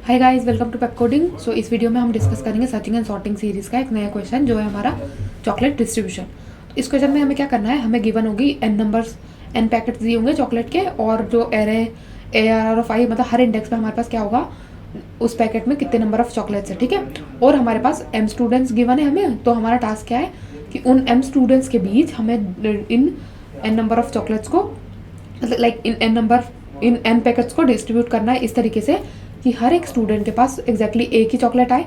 Hi guys, welcome to Pepcoding. So इस video में हम डिस्कस करेंगे सर्चिंग एंड सॉर्टिंग सीरीज का एक नया क्वेश्चन जो है हमारा चॉकलेट डिस्ट्रीब्यूशन। तो इस क्वेश्चन में हमें क्या करना है, हमें गिवन होगी एन नंबर्स, एन पैकेट्स दिए होंगे चॉकलेट के, और जो एरे AR और फाइव मतलब हर इंडेक्स पे हमारे पास क्या होगा, उस पैकेट में कितने नंबर ऑफ चॉकलेट्स है, ठीक है। और हमारे पास m स्टूडेंट्स गिवन है हमें, तो हमारा टास्क क्या है कि उन m स्टूडेंट्स के बीच हमें इन n नंबर ऑफ चॉकलेट्स को मतलब लाइक इन n पैकेट्स को डिस्ट्रीब्यूट करना है इस तरीके से कि हर एक स्टूडेंट के पास एग्जैक्टली एक ही चॉकलेट आए,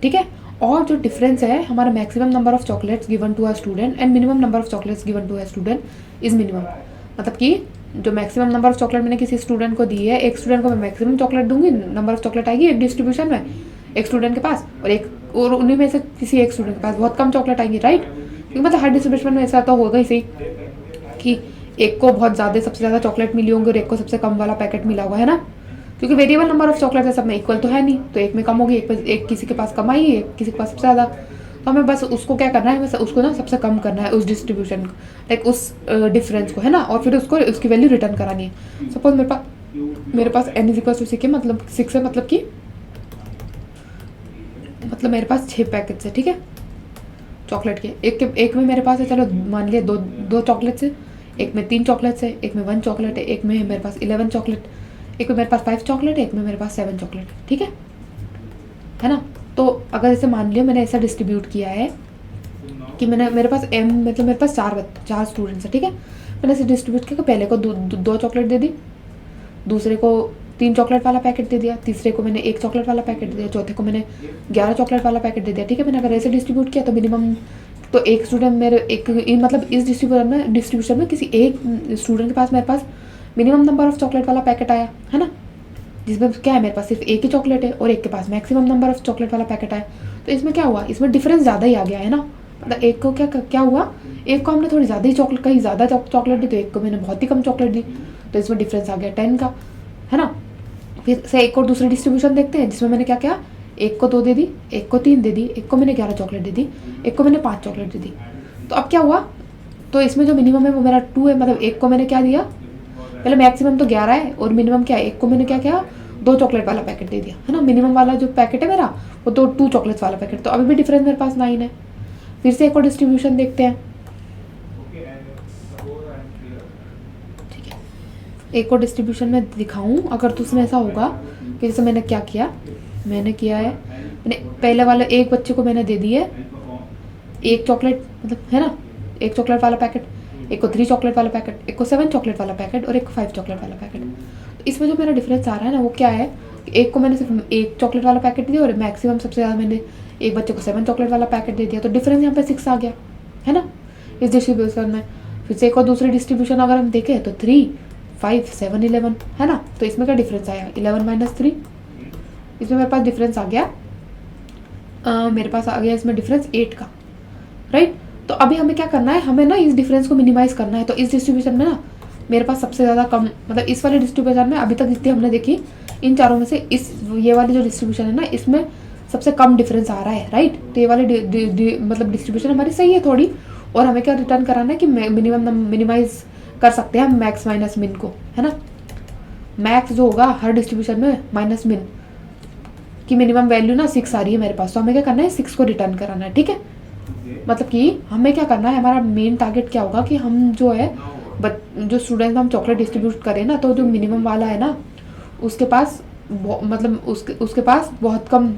ठीक है। और जो डिफरेंस है हमारा maximum number of chocolates given to a student and minimum number of chocolates given to a student is minimum. मतलब कि जो मैक्सिमम नंबर ऑफ चॉकलेट मैंने किसी स्टूडेंट को दी है, एक स्टूडेंट को मैं मैक्सिमम चॉकलेट दूंगी, नंबर ऑफ चॉकलेट आएगी एक डिस्ट्रीब्यूशन में एक स्टूडेंट के पास, और उन्हीं में से किसी एक स्टूडेंट के पास बहुत कम चॉकलेट आएंगी, राइट। क्योंकि मतलब हर डिस्ट्रीब्यूशन में ऐसा तो होगा ही सही कि एक को बहुत ज़्यादा सबसे ज़्यादा चॉकलेट मिली होंगी और एक को सबसे कम वाला पैकेट मिला हुआ है ना, क्योंकि वेरिएबल नंबर ऑफ चॉकलेट है सब में इक्वल तो है नहीं, तो एक में कम होगी, एक किसी के पास कम आई, एक किसी के पास सबसे ज़्यादा। तो हमें बस उसको क्या करना है, बस उसको ना सबसे कम करना है उस डिस्ट्रीब्यूशन को, लाइक उस डिफरेंस को, है ना, और फिर उसको उसकी वैल्यू रिटर्न करानी है। सपोज मेरे पास n इज इक्वल टू 6 है, मतलब 6 है, मतलब मेरे पास 6 पैकेट्स है, ठीक है, चॉकलेट के। एक में मेरे पास है, चलो मान लिया दो चॉकलेट्स है, एक में 3 चॉकलेट्स है, एक में 1 चॉकलेट है, एक में मेरे पास 11 चॉकलेट, एक में मेरे पास 5 चॉकलेट है, एक में मेरे पास 7 चॉकलेट, ठीक है ना। तो अगर जैसे मान लिया मैंने ऐसा डिस्ट्रीब्यूट किया है कि मेरे पास मतलब मेरे पास चार स्टूडेंट्स है, ठीक है। मैंने ऐसे डिस्ट्रीब्यूट किया कि पहले को दो चॉकलेट दे दी, दूसरे को 3 चॉकलेट वाला पैकेट दे दिया, तीसरे को मैंने 1 चॉकलेट वाला पैकेट दे दिया, चौथे को मैंने 11 चॉकलेट वाला पैकेट दे दिया, ठीक है। मैंने अगर ऐसे डिस्ट्रीब्यूट किया तो मिनिमम तो एक स्टूडेंट मतलब इस डिस्ट्रीब्यूशन में किसी एक स्टूडेंट के पास मेरे पास मिनिमम नंबर ऑफ चॉकलेट वाला पैकेट आया, है ना, जिसमें क्या है मेरे पास सिर्फ एक ही चॉकलेट है, और एक के पास मैक्सिमम नंबर ऑफ चॉकलेट वाला पैकेट आया। तो इसमें क्या हुआ, इसमें डिफरेंस ज़्यादा ही आ गया, है ना। मतलब एक को क्या हुआ, एक को हमने थोड़ी ज़्यादा ही चॉकलेट, कहीं ज़्यादा चॉकलेट दी, तो एक को मैंने बहुत ही कम चॉकलेट दी, तो इसमें डिफरेंस आ गया 10 का, है ना। फिर से एक और दूसरी डिस्ट्रीब्यूशन देखते हैं जिसमें मैंने क्या किया, एक को 2 दे दी, एक को 3 दे दी, एक को मैंने 11 चॉकलेट दे दी, एक को मैंने 5 चॉकलेट दे दी। तो अब क्या हुआ, तो इसमें जो मिनिमम है वो मेरा 2 है, मतलब एक को मैंने क्या दिया, पहले मैक्सिमम तो 11 है और मिनिमम क्या है, एक को मैंने क्या किया, 2 चॉकलेट वाला पैकेट दे दिया, है ना। मिनिमम वाला जो पैकेट है मेरा वो तो 2 चॉकलेट्स वाला पैकेट, तो अभी भी डिफरेंस मेरे पास 9 है। फिर से एक और डिस्ट्रीब्यूशन देखते हैं, ठीक है। एक और डिस्ट्रीब्यूशन में दिखाऊं अगर तो उसमें ऐसा होगा कि जैसे मैंने क्या किया, मैंने पहले वाले एक बच्चे को मैंने दे दी है 1 चॉकलेट, मतलब है ना, 1 चॉकलेट वाला पैकेट, एक को 3 चॉकलेट वाला पैकेट, एक को 7 चॉकलेट वाला पैकेट, और एक को 5 चॉकलेट वाला पैकेट। तो इसमें जो मेरा डिफरेंस आ रहा है ना वो क्या है, एक को मैंने सिर्फ 1 चॉकलेट वाला पैकेट दिया और मैक्सिमम सबसे ज़्यादा मैंने एक बच्चे को 7 चॉकलेट वाला पैकेट दे दिया, तो डिफरेंस यहाँ पे 6 आ गया, है ना, इस डिस्ट्रीब्यूशन में। फिर से एक और दूसरी डिस्ट्रीब्यूशन अगर हम देखें तो 3, 5, 7, 11, है ना। तो इसमें क्या डिफरेंस आया, 11 - 3, इसमें मेरे पास डिफरेंस आ गया, मेरे पास आ गया इसमें डिफरेंस 8 का, राइट। तो अभी हमें क्या करना है, हमें ना इस डिफरेंस को मिनिमाइज करना है। तो इस डिस्ट्रीब्यूशन में ना मेरे पास सबसे ज़्यादा कम, मतलब इस वाले डिस्ट्रीब्यूशन में अभी तक जितनी हमने देखी इन चारों में से ये वाली जो डिस्ट्रीब्यूशन है ना, इसमें सबसे कम डिफरेंस आ रहा है, राइट। तो ये वाली मतलब डिस्ट्रीब्यूशन हमारी सही है थोड़ी, और हमें क्या रिटर्न कराना है कि मिनिमाइज कर सकते हैं हम मैक्स माइनस मिन को, है ना। मैक्स जो होगा हर डिस्ट्रीब्यूशन में माइनस मिन की मिनिमम वैल्यू ना 6 आ रही है मेरे पास, तो हमें क्या करना है, 6 को रिटर्न कराना है, ठीक है। मतलब कि हमें क्या करना है, हमारा मेन टारगेट क्या होगा कि हम जो है जो स्टूडेंट्स हम चॉकलेट डिस्ट्रीब्यूट करें ना, तो जो मिनिमम वाला है ना उसके पास मतलब उसके पास बहुत कम,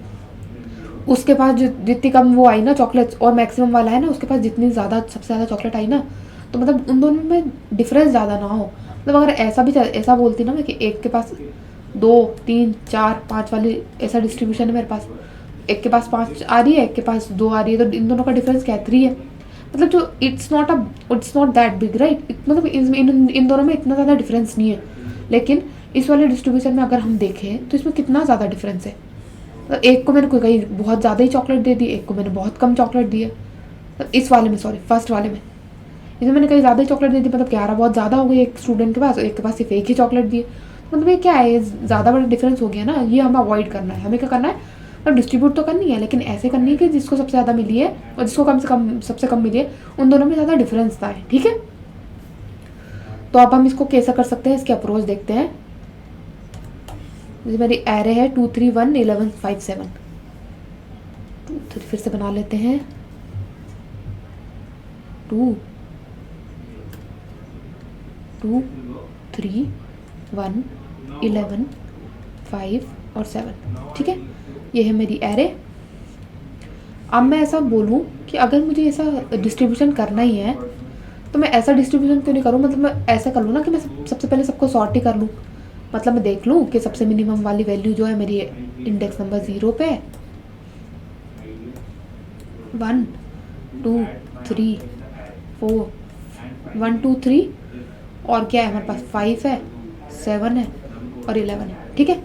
उसके पास जितनी कम वो आई ना चॉकलेट्स, और मैक्सिमम वाला है ना उसके पास जितनी ज़्यादा सबसे ज़्यादा चॉकलेट आई ना, तो मतलब उन दोनों में डिफरेंस ज़्यादा ना हो। मतलब अगर ऐसा बोलती ना मैं कि एक के पास 2, 3, 4, 5 वाली ऐसा डिस्ट्रीब्यूशन है मेरे पास, एक के पास 5 आ रही है, एक के पास 2 आ रही है, तो इन दोनों का डिफरेंस क्या है, 3 है। मतलब जो it's not that big, right. मतलब इन दोनों में इतना ज़्यादा डिफरेंस नहीं है, लेकिन इस वाले डिस्ट्रीब्यूशन में अगर हम देखें तो इसमें कितना ज़्यादा डिफरेंस है। तो एक को मैंने कोई कहीं बहुत ज़्यादा ही चॉकलेट दे दी, एक को मैंने बहुत कम चॉकलेट दी है। तो इस वाले में फर्स्ट वाले में इसमें मैंने कहीं ज़्यादा ही चॉकलेट दे दी, मतलब 11 बहुत ज़्यादा हो गई एक स्टूडेंट के पास, और एक के पास सिर्फ 1 ही चॉकलेट दी है। मतलब ये क्या है, ये ज़्यादा बड़ा डिफरेंस हो गया ना, ये हमें अवॉइड करना है। हमें क्या करना है, और डिस्ट्रीब्यूट तो करनी है, लेकिन ऐसे करनी है कि जिसको सबसे ज़्यादा मिली है और जिसको सबसे कम मिली है उन दोनों में ज़्यादा डिफरेंस था, ठीक है। तो अब हम इसको कैसा कर सकते हैं, इसके अप्रोच देखते हैं। जैसे मेरी एरे है 2 3 1 11 5 7, 2 3 फिर से बना लेते हैं, 2 2 3 1 11 5 और 7, ठीक है। ये है मेरी एरे। अब मैं ऐसा बोलूँ कि अगर मुझे ऐसा डिस्ट्रीब्यूशन करना ही है तो मैं ऐसा डिस्ट्रीब्यूशन क्यों नहीं करूँ, मतलब मैं ऐसा कर लूँ ना कि मैं सबसे पहले सबको सॉर्ट ही कर लूँ। मतलब मैं देख लूँ कि सबसे मिनिमम वाली वैल्यू जो है मेरी इंडेक्स नंबर 0 पे 1 2 3 4 1 2 3 और क्या है हमारे पास 5 है 7 है और 11 है, ठीक है।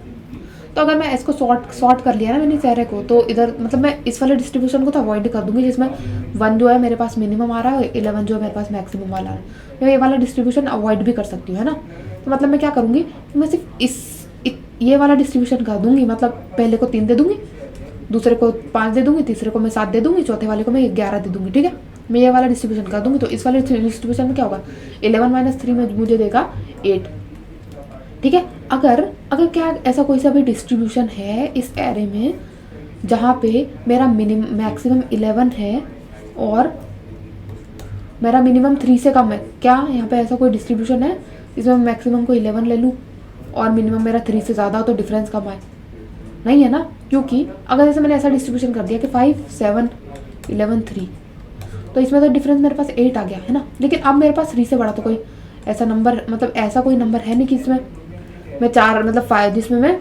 तो अगर मैं इसको सॉर्ट कर लिया ना मैंने सारे को, तो इधर मतलब मैं इस वाले डिस्ट्रीब्यूशन को तो अवॉइड कर दूंगी जिसमें 1 जो है मेरे पास मिनिमम आ रहा है, 11 जो है मेरे पास मैक्सिमम वाला है। मैं ये वाला डिस्ट्रीब्यूशन अवॉइड भी कर सकती हूँ, है ना। तो मतलब मैं क्या करूँगी, मैं सिर्फ ये वाला डिस्ट्रीब्यूशन कर दूंगी, मतलब पहले को 3 दे दूंगी, दूसरे को 5 दे दूंगी, तीसरे को मैं 7 दे दूंगी, चौथे वाले को मैं 11 दे दूंगी, ठीक है। मैं ये वाला डिस्ट्रीब्यूशन कर दूंगी। तो इस वाले डिस्ट्रीब्यूशन में क्या होगा, 11 - 3 में मुझे देगा 8, ठीक है। अगर अगर क्या ऐसा कोई सा भी डिस्ट्रीब्यूशन है इस एरे में जहाँ पे मेरा मैक्सिमम 11 है और मेरा मिनिमम 3 से कम है, क्या यहाँ पे ऐसा कोई डिस्ट्रीब्यूशन है इसमें मैं मैक्सिमम को 11 ले लूँ और मिनिमम मेरा 3 से ज़्यादा हो तो डिफरेंस कम आए? नहीं है ना, क्योंकि अगर जैसे मैंने ऐसा डिस्ट्रीब्यूशन कर दिया कि 5 7 11 3, तो इसमें तो डिफरेंस मेरे पास 8 आ गया, है ना। लेकिन अब मेरे पास 3 से बड़ा तो कोई ऐसा नंबर, मतलब ऐसा कोई नंबर है नहीं कि इसमें मैं 4 मतलब 5 जिसमें मैं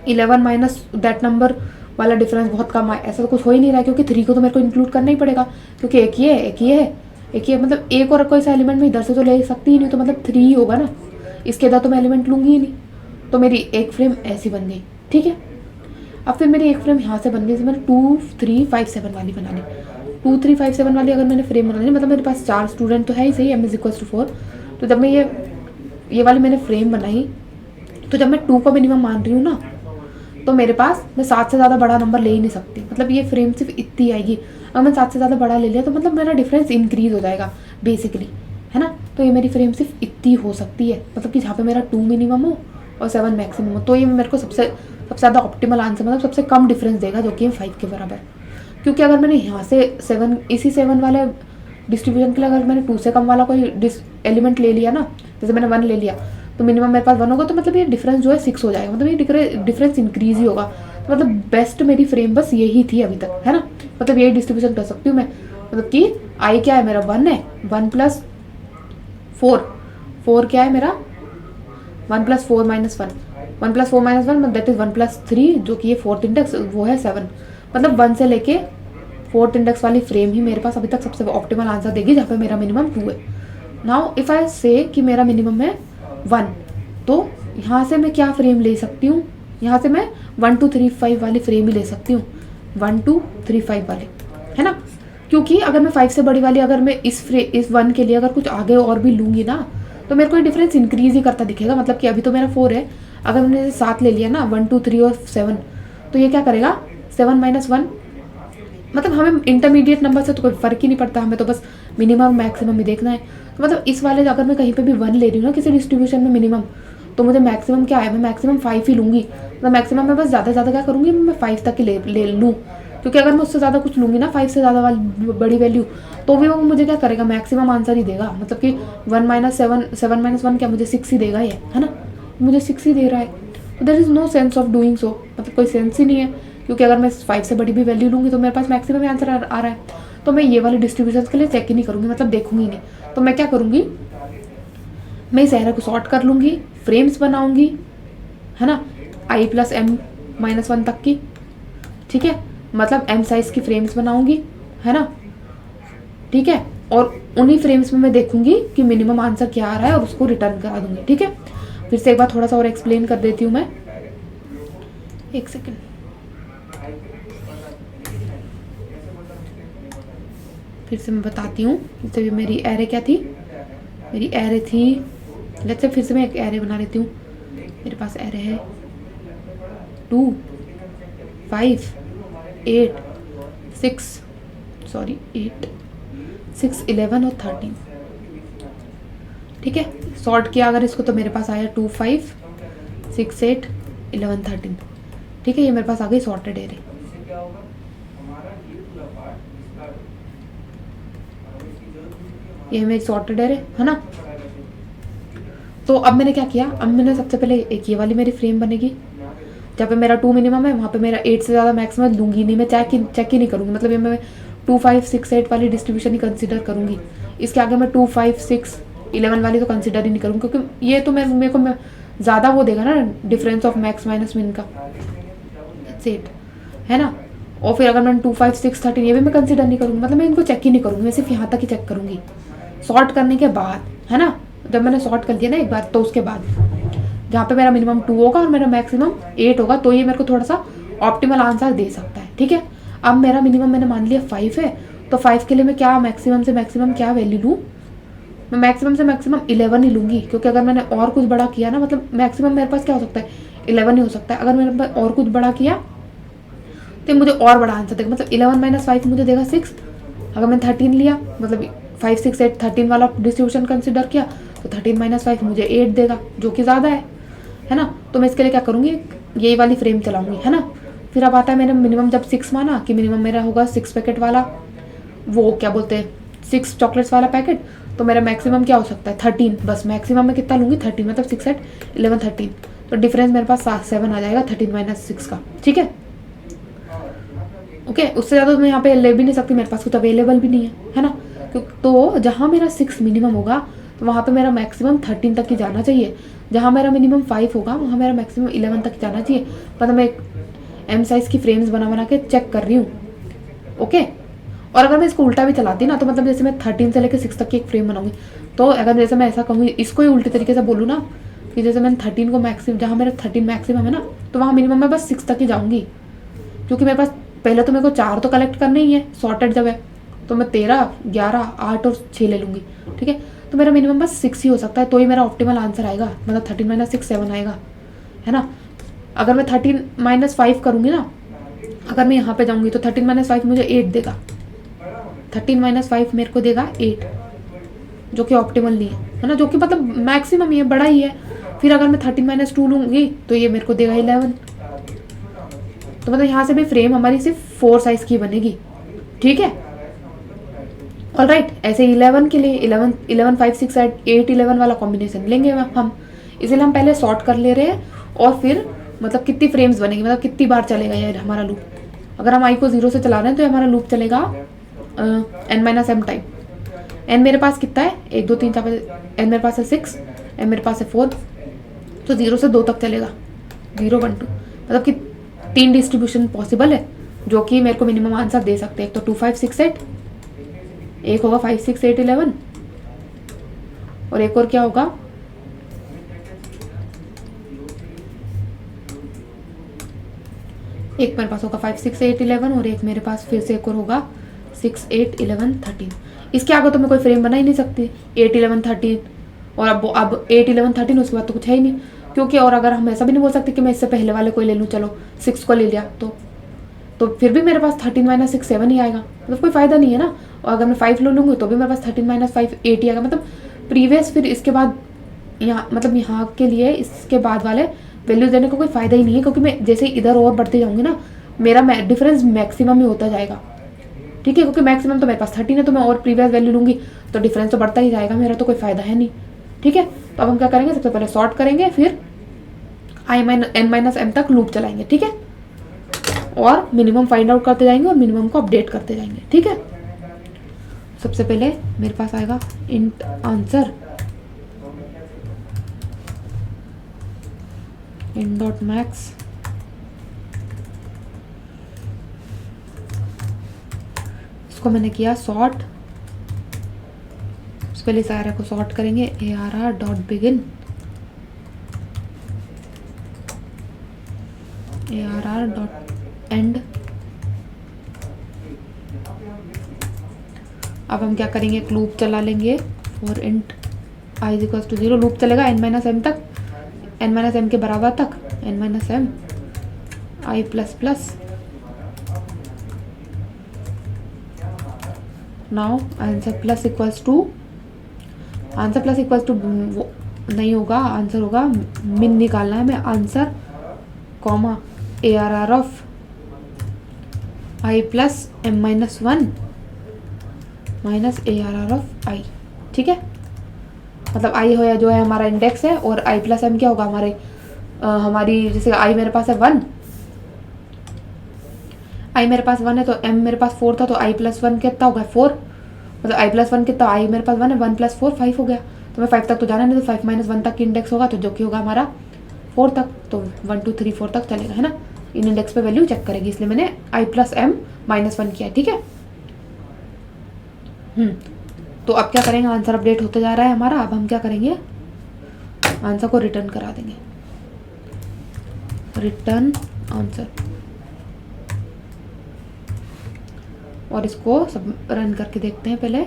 11 माइनस दैट नंबर वाला डिफरेंस बहुत कम आए, ऐसा तो कुछ हो ही नहीं रहा है। क्योंकि 3 को तो मेरे को इंक्लूड करना ही पड़ेगा, क्योंकि एक ही है एक ही है एक ही है, मतलब एक और कोई सा एलिमेंट में इधर से तो ले सकती ही नहीं, तो मतलब 3 ही होगा ना, इसके इधर तो मैं एलिमेंट लूँगी ही नहीं। तो मेरी एक फ्रेम ऐसी बन गई, ठीक है। अब फिर मेरी एक फ्रेम यहाँ से बन गई, मैंने 2 3 5 7 वाली बना ली। 2 3 5 7 वाली अगर मैंने फ्रेम बना ली, मतलब मेरे पास 4 स्टूडेंट तो है ही सही, m=4। तो जब मैं ये वाली मैंने फ्रेम बनाई, तो जब मैं 2 को मिनिमम मान रही हूँ ना, तो मेरे पास मैं 7 से ज़्यादा बड़ा नंबर ले ही नहीं सकती, मतलब ये फ्रेम सिर्फ इतनी आएगी। अगर मैं 7 से ज़्यादा बड़ा ले लिया तो मतलब मेरा डिफरेंस इंक्रीज हो जाएगा बेसिकली, है ना। तो ये मेरी फ्रेम सिर्फ इतनी हो सकती है, मतलब कि जहाँ पे मेरा 2 मिनिमम हो और 7 मैक्सिमम हो। तो ये मेरे को सबसे ज़्यादा ऑप्टिमल आंसर, मतलब सबसे कम डिफरेंस देगा, जो कि 5 के बराबर। क्योंकि अगर मैंने यहाँ से 7 इसी 7 वाले डिस्ट्रीब्यूशन के लिए अगर मैंने 2 से कम वाला कोई एलिमेंट ले लिया ना, जैसे मैंने 1 ले लिया, तो मिनिमम मेरे पास 1 होगा, तो मतलब ये डिफरेंस जो है 6 हो जाएगा, मतलब ये डिफरेंस इंक्रीज ही होगा। तो मतलब बेस्ट मेरी फ्रेम बस यही थी अभी तक, है ना। मतलब यही डिस्ट्रीब्यूशन कर सकती हूँ मैं, मतलब कि आई क्या है मेरा 1 है, 1 + 4 4 क्या है मेरा 1 + 4 - 1 1 + 4 - 1 दैट इज 1 + 3, जो कि ये 4th इंडेक्स वो है 7। मतलब 1 से लेके 4th इंडेक्स वाली फ्रेम ही मेरे पास अभी तक सबसे ऑप्टिमल आंसर देगी, जहाँ पे मेरा मिनिमम 2 है। नाउ इफ़ आई से कि मेरा मिनिमम है 1, तो यहाँ से मैं क्या फ्रेम ले सकती हूँ, यहाँ से मैं 1 2 3 5 वाली फ्रेम ही ले सकती हूँ, 1 2 3 5 वाली, है ना। क्योंकि अगर मैं 5 से बड़ी वाली अगर मैं इस 1 के लिए अगर कुछ आगे और भी लूँगी ना, तो मेरे को ये डिफरेंस इंक्रीज ही करता दिखेगा। मतलब कि अभी तो मेरा 4 है, अगर मैंने 7 ले लिया ना 1 2 3 और 7, तो ये क्या करेगा 7 - 1, मतलब हमें इंटरमीडिएट नंबर से तो कोई फ़र्क ही नहीं पड़ता, हमें तो बस मिनिमम मैक्सिमम ही देखना है। तो मतलब इस वाले अगर मैं कहीं पे भी 1 ले रही हूँ ना किसी डिस्ट्रीब्यूशन में मिनिमम, तो मुझे मैक्सिमम क्या है, मैं मैक्सिमम 5 ही लूँगी। मतलब मैक्सिमम में बस ज़्यादा से ज़्यादा क्या करूँगी, मैं 5 तक ही ले लूँ। क्योंकि अगर मैं उससे ज़्यादा कुछ लूँगी ना 5 से ज़्यादा वाली बड़ी वैल्यू, तो भी वो मुझे क्या करेगा, मैक्सिमम आंसर ही देगा। मतलब कि 1 - 7 7 - 1 क्या मुझे 6 ही देगा ये, है ना, मुझे 6 ही दे रहा है। तो there is no sense of doing so, मतलब कोई सेंस ही नहीं है। क्योंकि अगर मैं 5 से बड़ी भी वैल्यू लूँगी तो मेरे पास मैक्सिमम आंसर आ रहा है। तो मैं ये वाले डिस्ट्रीब्यूशन के लिए चेक ही नहीं करूँगी, मतलब देखूँगी नहीं। तो मैं क्या करूँगी, मैं इस एरे को सॉर्ट कर लूँगी, फ्रेम्स बनाऊँगी, है ना, i + m - 1 तक की, ठीक है। मतलब m साइज़ की फ्रेम्स बनाऊँगी, है ना, ठीक है। और उन्हीं फ्रेम्स में मैं देखूँगी कि मिनिमम आंसर क्या आ रहा है और उसको रिटर्न करा दूँगी, ठीक है। फिर से एक बार थोड़ा सा और एक्सप्लेन कर देती हूँ मैं, एक सेकेंड। फिर से मैं बताती हूँ। जैसे मेरी एरे क्या थी, मेरी एरे थी, लेट्स से फिर से मैं एक एरे बना लेती हूँ। मेरे पास एरे है 2 5 8 6 11 और 13, ठीक है। सॉर्ट किया अगर इसको तो मेरे पास आया 2 5 6 8 11 13। ठीक है, ये मेरे पास आ गई सॉर्टेड एरे। ये मेरी सॉर्टेड एरे है ना। तो अब मैंने क्या किया, अब मैंने सबसे पहले एक ये वाली मेरी फ्रेम बनेगी जहाँ पे मेरा 2 मिनिमम है, वहाँ पे मेरा 8 से ज़्यादा मैक्सिमम लूँगी नहीं, मैं चेक ही नहीं करूँगी। मतलब ये मैं 2 5 6 8 वाली डिस्ट्रीब्यूशन ही कंसिडर करूँगी। इसके आगे मैं 2 5 6 11 वाली तो कंसिडर ही नहीं करूँगी, क्योंकि ये तो मेरे को ज़्यादा वो देगा ना, डिफरेंस ऑफ मैक्स माइनस मिन का। सेट है ना। और फिर अगर मैं 2 5 6 13 ये भी मैं कंसिडर नहीं करूँगी, मतलब मैं इनको चेक ही नहीं करूँगी, मैं सिर्फ यहाँ तक ही चेक करूँगी सॉर्ट करने के बाद, है ना। जब मैंने सॉर्ट कर दिया ना एक बार, तो उसके बाद जहाँ पे मेरा मिनिमम 2 होगा और मेरा मैक्सिमम 8 होगा, तो ये मेरे को थोड़ा सा ऑप्टिमल आंसर दे सकता है। ठीक है, अब मेरा मिनिमम मैंने मान लिया 5 है, तो 5 के लिए मैं क्या मैक्सिमम से मैक्सिमम क्या वैल्यू लूँ, मैं मैक्सिमम से मैक्सिमम 11 ही लूँगी, क्योंकि अगर मैंने और कुछ बड़ा किया ना, मतलब मैक्सिमम मेरे पास क्या हो सकता है 11 ही हो सकता है। अगर मेरे पास और कुछ बड़ा किया तो मुझे और बड़ा आंसर देगा, मतलब 11 - 5 मुझे देगा 6। अगर मैंने 13 लिया, मतलब 5 6 8 13 वाला डिस्ट्रीब्यूशन कंसिडर किया, तो 13 - 5 मुझे 8 देगा, जो कि ज़्यादा है ना। तो मैं इसके लिए क्या करूँगी, यही वाली फ्रेम चलाऊंगी, है ना। फिर अब आता है मैंने मिनिमम जब 6 माना कि मिनिमम मेरा होगा 6 पैकेट वाला, वो क्या बोलते हैं 6 चॉकलेट्स वाला पैकेट, तो मेरा मैक्सिमम क्या हो सकता है 13। बस मैक्सिमम में कितना लूँगी 13, मतलब 6 8 11 13, तो डिफरेंस मेरे पास 7 आ जाएगा 13 - 6 का। ठीक है, ओके। उससे ज़्यादा तो मैं यहाँ पे ले भी नहीं सकती, मेरे पास कुछ अवेलेबल भी नहीं है ना। तो जहाँ मेरा 6 मिनिमम होगा, तो वहाँ पे मेरा मैक्सिमम 13 तक ही जाना चाहिए। जहाँ मेरा मिनिमम 5 होगा, वहाँ मेरा मैक्सिमम 11 तक जाना चाहिए। मतलब मैं एम साइज़ की फ्रेम्स बना के चेक कर रही हूँ, ओके। और अगर मैं इसको उल्टा भी चलाती ना, तो मतलब जैसे मैं 13 से लेकर 6 तक की एक फ्रेम बनाऊंगी, तो अगर जैसे मैं ऐसा कहूँ, इसको ही उल्टे तरीके से बोलूँ ना, कि जैसे मैंने 13 को मैक्सिमम, जहाँ मेरा 13 मैक्सिमम है ना, तो वहाँ मिनिमम मैं बस 6 तक ही जाऊँगी, क्योंकि मेरे पास पहले तो मेरे को 4 तो कलेक्ट करने ही है, सॉर्टेड जब है, तो मैं 13 11 8 और 6 ले लूँगी। ठीक है, तो मेरा मिनिमम बस 6 ही हो सकता है, तो ही मेरा ऑप्टिमल आंसर आएगा, मतलब 13 - 6 7 आएगा, है ना। अगर मैं 13 - 5 करूँगी ना, अगर मैं यहाँ पे जाऊँगी, तो 13 - 5 मुझे 8 देगा, 13 - 5 मेरे को देगा 8, जो कि ऑप्टिमल नहीं है ना, जो कि मतलब मैक्सिमम ही है, बड़ा ही है। फिर अगर मैं 13 - 2 लूँगी, तो ये मेरे को देगा 11। तो मतलब यहाँ से भी फ्रेम हमारी सिर्फ 4 साइज की बनेगी। ठीक है, ऑलराइट। ऐसे 11 के लिए 11 5 6 8 11 वाला कॉम्बिनेशन लेंगे हम, इसलिए हम पहले सॉर्ट कर ले रहे हैं, और फिर मतलब कितनी फ्रेम्स बनेगी, मतलब कितनी बार चलेगा ये हमारा लूप। अगर हम आई को 0 से चला रहे हैं, तो हमारा लूप चलेगा n - m टाइम। n मेरे पास कितना है, 1 2 3 4 5, n मेरे पास है 6, m मेरे पास है 4, तो 0 से 2 तक चलेगा, 0 1 2, मतलब कि 3 डिस्ट्रीब्यूशन पॉसिबल है, जो कि मेरे को मिनिमम आंसर दे सकते हैं। एक तो 2 5 6 8, एक होगा 5 6 8 11, और एक और क्या होगा, एक मेरे पास होगा 5 6 8 11, और एक मेरे पास फिर से एक और होगा 6 8 11 13। इसके आगे तो मैं कोई फ्रेम बना ही नहीं सकती, 8 11 13, और अब 8 11 13, उसके बाद तो कुछ है ही नहीं, क्योंकि और अगर हम ऐसा भी नहीं बोल सकते कि मैं इससे पहले वाले कोई ले लूँ, चलो 6 को ले लिया, तो फिर भी मेरे पास 13 - 6 7 ही आएगा, मतलब कोई फ़ायदा नहीं है ना। और अगर मैं 5 ले लूँगी, तो भी मेरे पास 13 - 5 8 ही आएगा, मतलब प्रीवियस, फिर इसके बाद यहाँ, मतलब यहाँ के लिए इसके बाद वाले वैल्यूज देने का कोई फ़ायदा ही नहीं है, क्योंकि मैं जैसे इधर और बढ़ते जाऊँगी ना, मेरा डिफरेंस मैक्सिमम ही होता जाएगा। ठीक है, क्योंकि मैक्सिमम तो मेरे पास 13 है, तो मैं और प्रीवियस वैल्यू लूँगी, तो डिफरेंस तो बढ़ता ही जाएगा, मेरा तो कोई फ़ायदा है नहीं। ठीक है, तो अब हम क्या करेंगे, सबसे पहले सॉर्ट करेंगे, फिर n - m तक लूप चलाएंगे। ठीक है, और मिनिमम फाइंड आउट करते जाएंगे, और मिनिमम को अपडेट करते जाएंगे। ठीक है, सबसे पहले मेरे पास आएगा int answer, int dot max, इसको मैंने किया सॉर्ट। पहले सारे को सॉर्ट करेंगे, arr dot begin, arr dot end. अब हम क्या करेंगे, एक लूप चला लेंगे for int i equals to 0, loop चलेगा n - m तक, n - m के बराबर तक, n - m i plus plus. Now answer plus equals to, answer plus equals to नहीं होगा, आंसर होगा मिन निकालना है, मैं answer comma ARR of I plus M minus 1 minus ARR of I, ठीक है। मतलब I हो या जो है हमारा इंडेक्स है, और I प्लस M क्या होगा हमारे हमारी, जैसे I मेरे पास है 1, I मेरे पास 1 है तो M मेरे पास 4 था, तो I प्लस 1 कितना होगा 4, मतलब I प्लस 1 कितना, I मेरे पास 1 है, 1 प्लस 4 5 हो गया। तो मैं 5 तक तो जाना नहीं, तो 5 माइनस 1 तक की इंडेक्स होगा, तो जो कि होगा हमारा 4 तक, तो 1 2 3 4 तक चलेगा, है ना। इन इंडेक्स पे वैल्यू चेक करेगी, इसलिए मैंने I प्लस M माइनस 1 किया है, ठीक है। तो अब क्या करेंगे, आंसर अपडेट होते जा रहा है हमारा। अब हम क्या करेंगे, आंसर को रिटर्न करा देंगे, रिटर्न आंसर, और इसको सब रन करके देखते हैं पहले।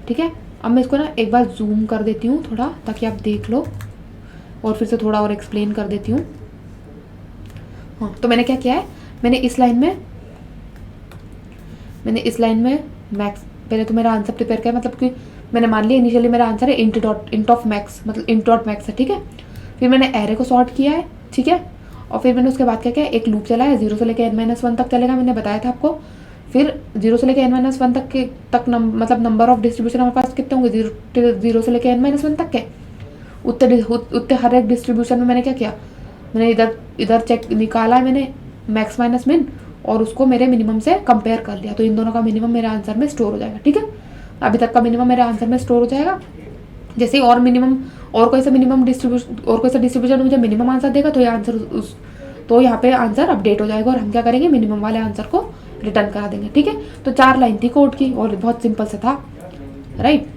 ठीक है, अब मैं इसको ना एक बार जूम कर देती हूँ थोड़ा, ताकि आप देख लो, और फिर से थोड़ा और एक्सप्लेन कर देती हूँ। हाँ, तो मैंने क्या किया है, मैंने इस लाइन में मैक्स, पहले तो मेरा आंसर प्रिपेयर किया, मतलब कि मैंने मान लिया इनिशियली मेरा आंसर है इंट ऑफ मैक्स, मतलब इंट डॉट मैक्स है, ठीक है। फिर मैंने एरे को सॉर्ट किया है, ठीक है, और फिर मैंने उसके बाद क्या किया, एक लूप चलाया, 0 से लेकर n-1 तक चलेगा, मैंने बताया था आपको। फिर 0 से लेकर n-1 तक मतलब नंबर ऑफ डिस्ट्रीब्यूशन हमारे पास कितने होंगे, 0 से लेकर n-1 तक के, उतने हर एक डिस्ट्रीब्यूशन में मैंने क्या किया, मैंने इधर चेक निकाला मैंने मैक्स माइनस मिन, और उसको मेरे मिनिमम से कंपेयर कर लिया, तो इन दोनों का मिनिमम मेरे आंसर में स्टोर हो जाएगा, ठीक है। अभी तक का मिनिमम मेरे आंसर में स्टोर हो जाएगा। जैसे और मिनिमम, और कोई सा डिस्ट्रीब्यूशन मुझे मिनिमम आंसर देगा, तो ये आंसर तो यहाँ पे आंसर अपडेट हो जाएगा, और हम क्या करेंगे, मिनिमम वाले आंसर को रिटर्न करा देंगे, ठीक है। तो 4 लाइन थी कोड की, और बहुत सिंपल सा था, राइट,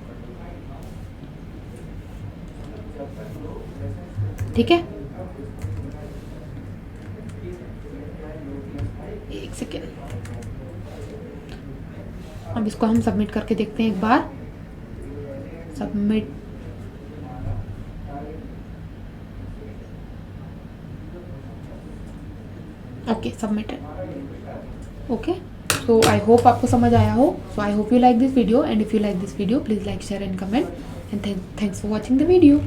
ठीक है। एक सेकेंड, अब इसको हम सबमिट करके देखते हैं एक बार। Submit, okay, submitted, okay. So I hope आपको समझ आया हो। So I hope you like this video, and if you like this video please like, share and comment, and thanks for watching the video.